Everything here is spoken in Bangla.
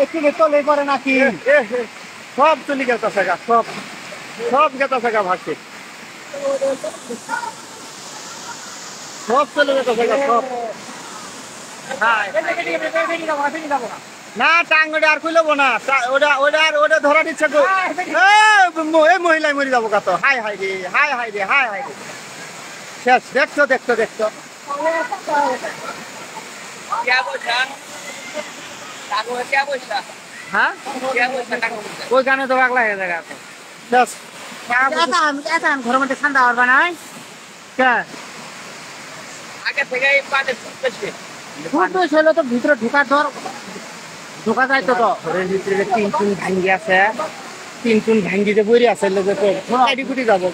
একটু চলে পরে নাকি সব চলে গেছে গা, সব সব গেছে গা ভাগছে, সব চলে গেছে গা সব। না টাঙ্গড়ে আর খুলবো না, ওটা ধরা দিচ্ছে এই মহিলাই মরে যাবো কত। হাই হাই রে, হাই হাই রে, হাই হাই রে, শেষ। দেখছো দেখছো দেখছো হ্যাঁ, ওই গানে তো পাগলা হয়ে যায় শেষ। ঘরের মধ্যে ঠান্ডা পারবা নাই আগে থেকে ছেলে তো ভিতরে ঢোকা যায় তো। ঘরের ভিতরে 3 টুন ভাঙ্গি আছে, 3 টুন ভাঙ্গিতে বইরে আছে লোকে তো কুটি যাবো।